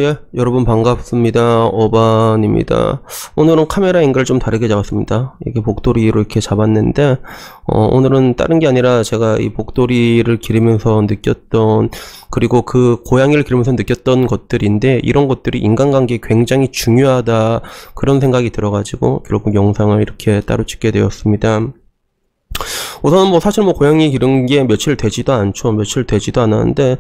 예, 여러분 반갑습니다. 어반입니다. 오늘은 카메라 앵글 좀 다르게 잡았습니다. 이게 복도리로 이렇게 잡았는데, 오늘은 다른 게 아니라 제가 이 복도리를 기르면서 느꼈던, 그리고 그 고양이를 기르면서 느꼈던 것들인데, 이런 것들이 인간관계에 굉장히 중요하다, 그런 생각이 들어가지고, 결국 영상을 이렇게 따로 찍게 되었습니다. 우선은 사실 고양이 기른 게 며칠 되지도 않죠. 며칠 되지도 않았는데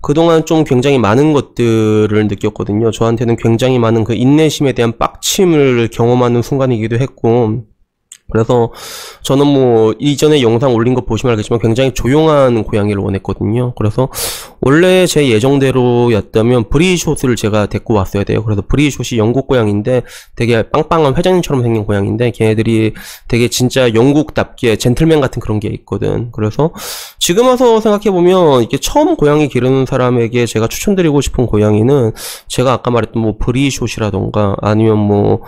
그동안 좀 굉장히 많은 것들을 느꼈거든요. 저한테는 굉장히 많은 그 인내심에 대한 빡침을 경험하는 순간이기도 했고, 그래서 저는 이전에 영상 올린 거 보시면 알겠지만 굉장히 조용한 고양이를 원했거든요. 그래서 원래 제 예정대로였다면 브리숏을 제가 데리고 왔어야 돼요. 그래서 브리숏이 영국 고양이인데 되게 빵빵한 회장님처럼 생긴 고양이인데 걔네들이 되게 진짜 영국답게 젠틀맨 같은 그런 게 있거든. 그래서 지금 와서 생각해보면 이게 처음 고양이 기르는 사람에게 제가 추천드리고 싶은 고양이는 제가 아까 말했던 브리숏이라던가 아니면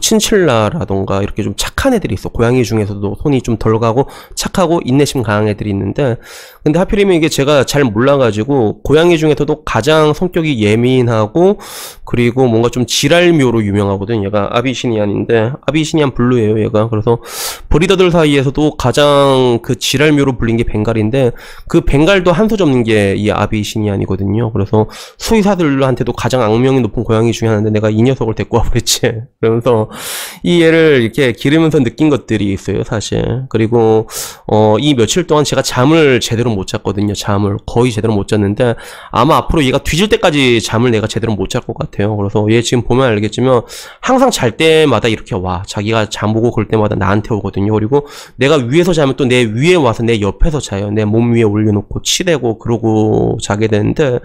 친칠라라던가 이렇게 좀 착한 애들이 있어. 고양이 중에서도 손이 좀 덜 가고 착하고 인내심 강한 애들이 있는데, 근데 하필이면 이게 제가 잘 몰라가지고 고양이 중에서도 가장 성격이 예민하고 그리고 뭔가 좀 지랄묘로 유명하거든. 얘가 아비시니안인데 아비시니안 블루예요 얘가. 그래서 브리더들 사이에서도 가장 그 지랄묘로 불린 게 벵갈인데 그 벵갈도 한 수 접는 게 이 아비시니안이거든요. 그래서 수의사들한테도 가장 악명이 높은 고양이 중에 하나인데 내가 이 녀석을 데리고 와버렸지. 그러면서 이 얘를 이렇게 기르면서 느낀 것들이 있어요 사실. 그리고 이 며칠 동안 제가 잠을 제대로 못 잤거든요. 잠을 거의 제대로 못 잤는데 아마 앞으로 얘가 뒤질 때까지 잠을 내가 제대로 못 잘 것 같아요. 그래서 얘 지금 보면 알겠지만 항상 잘 때마다 이렇게 와. 자기가 잠 오고 그럴 때마다 나한테 오거든요. 그리고 내가 위에서 자면 또 내 위에 와서 내 옆에서 자요. 내 몸 위에 올려놓고 치대고 그러고 자게 되는데,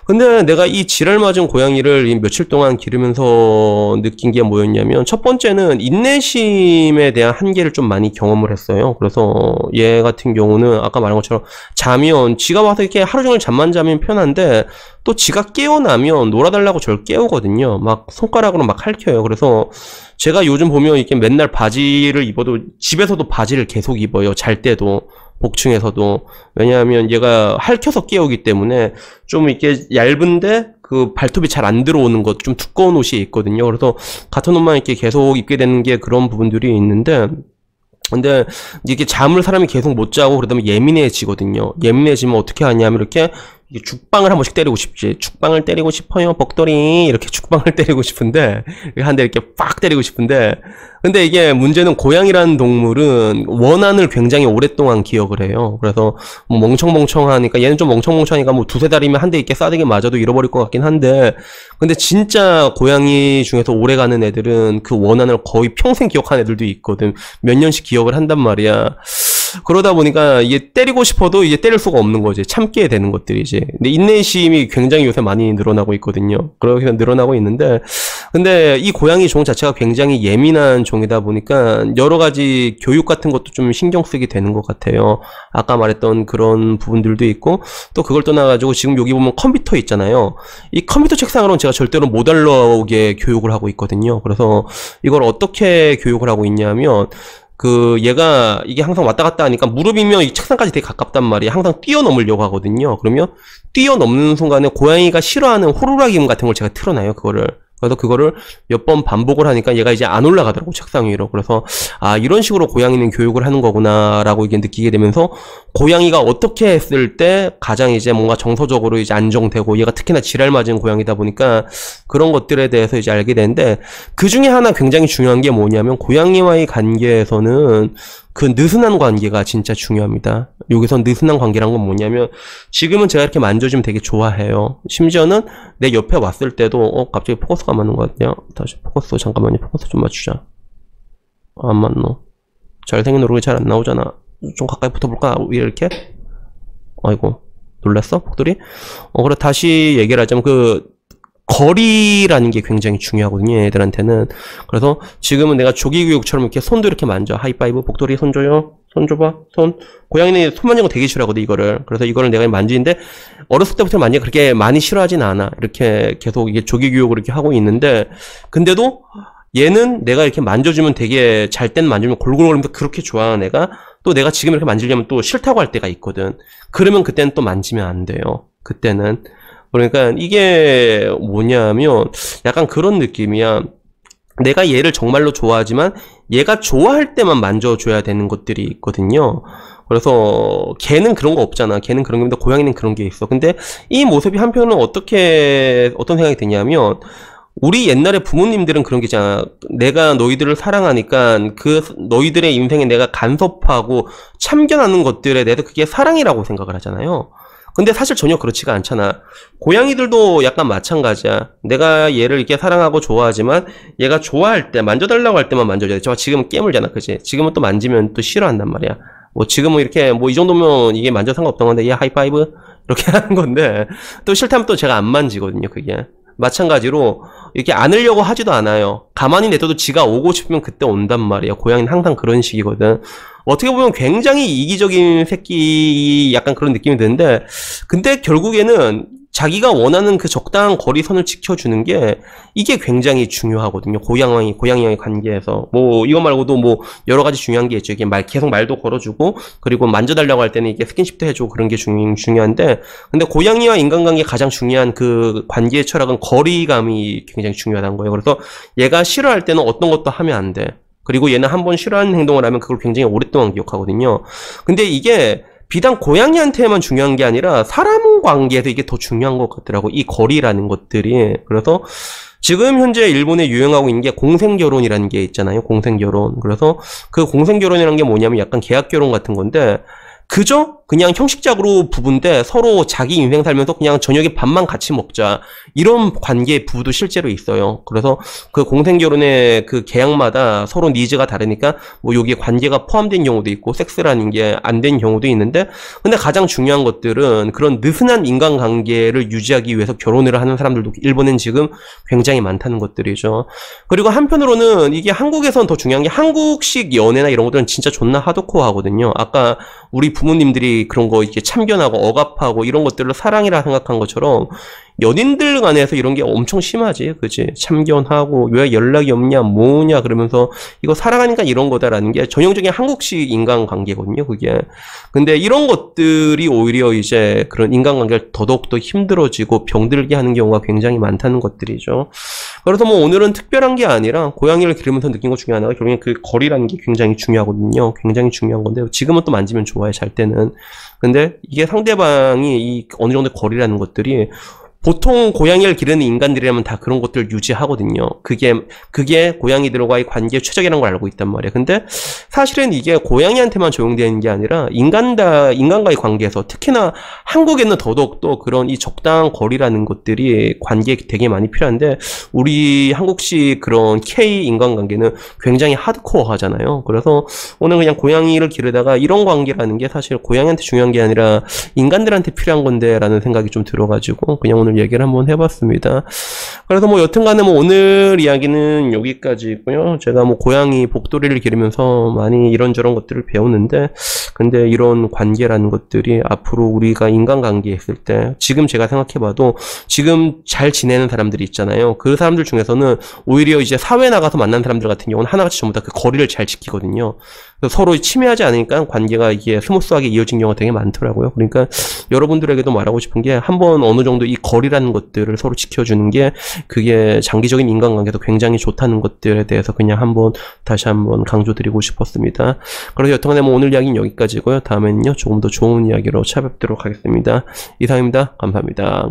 근데 내가 이 지랄 맞은 고양이를 이 며칠 동안 기르면서 느낀 게 뭐였냐면, 첫 번째는 인내심에 대한 한계를 좀 많이 경험을 했어요. 그래서 얘 같은 경우는 아까 말한 것처럼 자면 지가 와서 이렇게 하루 종일 잠만 자면 편한데 또 지가 깨어나면 놀아달라고 저를 깨우거든요. 막 손가락으로 막 핥혀요. 그래서 제가 요즘 보면 이렇게 맨날 바지를 입어도 집에서도 바지를 계속 입어요. 잘 때도. 복층에서도. 왜냐하면 얘가 핥혀서 깨우기 때문에 좀 이렇게 얇은데 그 발톱이 잘 안 들어오는 것, 좀 두꺼운 옷이 있거든요. 그래서 같은 옷만 이렇게 계속 입게 되는 게 그런 부분들이 있는데, 근데 이게 잠을 사람이 계속 못 자고 그러다 예민해지거든요. 예민해지면 어떻게 하냐면 이렇게 죽방을 한 번씩 때리고 싶지. 죽방을 때리고 싶어요 복돌이. 이렇게 죽방을 때리고 싶은데 한 대 이렇게 빡 때리고 싶은데, 근데 이게 문제는 고양이라는 동물은 원한을 굉장히 오랫동안 기억을 해요. 그래서 멍청멍청하니까, 얘는 좀 멍청멍청하니까 두세 달이면 한 대 이렇게 싸대기 맞아도 잃어버릴 것 같긴 한데, 근데 진짜 고양이 중에서 오래가는 애들은 그 원한을 거의 평생 기억하는 애들도 있거든. 몇 년씩 기억을 한단 말이야. 그러다 보니까 이게 때리고 싶어도 이제 때릴 수가 없는 거지. 참게 되는 것들이지. 근데 인내심이 굉장히 요새 많이 늘어나고 있거든요. 그렇게 늘어나고 있는데, 근데 이 고양이 종 자체가 굉장히 예민한 종이다 보니까 여러 가지 교육 같은 것도 좀 신경 쓰게 되는 것 같아요. 아까 말했던 그런 부분들도 있고, 또 그걸 떠나가지고 지금 여기 보면 컴퓨터 있잖아요. 이 컴퓨터 책상으로는 제가 절대로 못 올라오게 교육을 하고 있거든요. 그래서 이걸 어떻게 교육을 하고 있냐면, 얘가 이게 항상 왔다 갔다 하니까 무릎이면 이 책상까지 되게 가깝단 말이에요. 항상 뛰어넘으려고 하거든요. 그러면 뛰어넘는 순간에 고양이가 싫어하는 호루라기 같은 걸 제가 틀어놔요, 그거를. 그래서 그거를 몇 번 반복을 하니까 얘가 이제 안 올라가더라고, 책상 위로. 그래서 이런 식으로 고양이는 교육을 하는 거구나 라고 이게 느끼게 되면서, 고양이가 어떻게 했을 때 가장 이제 뭔가 정서적으로 이제 안정되고, 얘가 특히나 지랄 맞은 고양이다 보니까 그런 것들에 대해서 이제 알게 되는데, 그 중에 하나 굉장히 중요한 게 뭐냐면, 고양이와의 관계에서는 그 느슨한 관계가 진짜 중요합니다. 여기서 느슨한 관계란 건 뭐냐면, 지금은 제가 이렇게 만져주면 되게 좋아해요. 심지어는 내 옆에 왔을 때도 갑자기 포커스가 안 맞는 것 같네요. 다시 포커스, 잠깐만요. 포커스 좀 맞추자. 안 맞노. 잘생긴 얼굴이 잘 안 나오잖아. 좀 가까이 붙어볼까? 이렇게? 아이고, 놀랐어? 복돌이? 그래, 다시 얘기를 하자면 거리라는 게 굉장히 중요하거든요, 얘들한테는. 그래서 지금은 내가 조기교육처럼 이렇게 손도 이렇게 만져. 하이파이브, 복돌이 손 줘요. 손 줘봐. 손. 고양이는 손 만지는 거 되게 싫어하거든, 이거를. 그래서 이거를 내가 만지는데, 어렸을 때부터 만지면 그렇게 많이 싫어하진 않아. 이렇게 계속 이게 조기교육을 이렇게 하고 있는데, 근데도 얘는 내가 이렇게 만져주면 되게 잘 때는 만지면 골골거리면서 그렇게 좋아하는 애가, 또 내가 지금 이렇게 만지려면 또 싫다고 할 때가 있거든. 그러면 그때는 또 만지면 안 돼요. 그때는. 그러니까 이게 뭐냐면 약간 그런 느낌이야. 내가 얘를 정말로 좋아하지만 얘가 좋아할 때만 만져줘야 되는 것들이 있거든요. 그래서 걔는 그런 거 없잖아. 걔는 그런 게 없는데 고양이는 그런 게 있어. 근데 이 모습이 한편은 어떤 생각이 드냐면 우리 옛날에 부모님들은 그런 게 있잖아. 내가 너희들을 사랑하니까 그 너희들의 인생에 내가 간섭하고 참견하는 것들에 대해서 그게 사랑이라고 생각을 하잖아요. 근데 사실 전혀 그렇지가 않잖아. 고양이들도 약간 마찬가지야. 내가 얘를 이렇게 사랑하고 좋아하지만 얘가 좋아할 때 만져달라고 할 때만 만져줘야 돼. 지금은 깨물잖아, 그치? 지금은 또 만지면 또 싫어한단 말이야. 뭐 지금은 이렇게 뭐 이 정도면 이게 만져 상관없던 건데 얘 하이파이브 이렇게 하는 건데 또 싫다면 또 제가 안 만지거든요, 그게. 마찬가지로 이렇게 안으려고 하지도 않아요. 가만히 냅둬도 지가 오고 싶으면 그때 온단 말이에요. 고양이는 항상 그런 식이거든. 어떻게 보면 굉장히 이기적인 새끼 약간 그런 느낌이 드는데 근데 결국에는 자기가 원하는 그 적당한 거리선을 지켜주는 게 이게 굉장히 중요하거든요. 고양이와의 관계에서. 뭐 이거 말고도 뭐 여러 가지 중요한 게 있죠. 이게 계속 말도 걸어주고 그리고 만져달라고 할 때는 이게 스킨십도 해주고 그런 게 중요한데 근데 고양이와 인간관계 가장 중요한 그 관계의 철학은 거리감이 굉장히 중요하다는 거예요. 그래서 얘가 싫어할 때는 어떤 것도 하면 안 돼. 그리고 얘는 한번 싫어하는 행동을 하면 그걸 굉장히 오랫동안 기억하거든요. 근데 이게 비단 고양이한테만 중요한 게 아니라 사람 관계에서 이게 더 중요한 것 같더라고. 이 거리라는 것들이. 그래서 지금 현재 일본에 유행하고 있는 게 공생결혼이라는 게 있잖아요. 공생결혼. 그래서 그 공생결혼이라는 게 뭐냐면 약간 계약결혼 같은 건데 그저 그냥 형식적으로 부부인데 서로 자기 인생 살면서 그냥 저녁에 밥만 같이 먹자 이런 관계의 부부도 실제로 있어요. 그래서 그 공생결혼의 그 계약마다 서로 니즈가 다르니까 뭐 여기에 관계가 포함된 경우도 있고 섹스라는 게 안 된 경우도 있는데 근데 가장 중요한 것들은 그런 느슨한 인간관계를 유지하기 위해서 결혼을 하는 사람들도 일본엔 지금 굉장히 많다는 것들이죠. 그리고 한편으로는 이게 한국에선 더 중요한 게 한국식 연애나 이런 것들은 진짜 존나 하드코어 하거든요. 아까 우리 부모님들이 그런 거 이렇게 참견하고 억압하고 이런 것들을 사랑이라 생각한 것처럼 연인들 간에서 이런 게 엄청 심하지, 그치? 참견하고 왜 연락이 없냐, 뭐냐 그러면서 이거 사랑하니까 이런 거다라는 게 전형적인 한국식 인간관계거든요, 그게. 근데 이런 것들이 오히려 이제 그런 인간관계를 더더욱더 힘들어지고 병들게 하는 경우가 굉장히 많다는 것들이죠. 그래서 뭐 오늘은 특별한 게 아니라 고양이를 기르면서 느낀 것 중에 하나가 결국엔 그 거리라는 게 굉장히 중요하거든요. 굉장히 중요한 건데 지금은 또 만지면 좋아해, 잘 때는. 근데 이게 상대방이 이 어느 정도 거리라는 것들이 보통 고양이를 기르는 인간들이라면 다 그런 것들을 유지하거든요. 그게 고양이들과의 관계의 최적이라는 걸 알고 있단 말이에요. 근데 사실은 이게 고양이한테만 적용되는 게 아니라 인간과의 관계에서 특히나 한국에는 더더욱 또 그런 이 적당한 거리라는 것들이 관계에 되게 많이 필요한데 우리 한국식 그런 K 인간관계는 굉장히 하드코어 하잖아요. 그래서 오늘 그냥 고양이를 기르다가 이런 관계라는 게 사실 고양이한테 중요한 게 아니라 인간들한테 필요한 건데 라는 생각이 좀 들어가지고 그냥 오늘 얘기를 한번 해봤습니다. 그래서 뭐 여튼간에 뭐 오늘 이야기는 여기까지고요. 제가 뭐 고양이 복돌이를 기르면서 많이 이런저런 것들을 배우는데 근데 이런 관계라는 것들이 앞으로 우리가 인간관계에 있을 때 지금 제가 생각해봐도 지금 잘 지내는 사람들이 있잖아요. 그 사람들 중에서는 오히려 이제 사회 나가서 만난 사람들 같은 경우는 하나같이 전부 다 그 거리를 잘 지키거든요. 서로 침해하지 않으니까 관계가 이게 스무스하게 이어진 경우가 되게 많더라고요. 그러니까 여러분들에게도 말하고 싶은 게 한번 어느 정도 이 거리라는 것들을 서로 지켜주는 게 그게 장기적인 인간관계도 굉장히 좋다는 것들에 대해서 그냥 다시 한번 강조드리고 싶었습니다. 그래서 여튼간에 뭐 오늘 이야기는 여기까지고요. 다음에는요 조금 더 좋은 이야기로 찾아뵙도록 하겠습니다. 이상입니다. 감사합니다.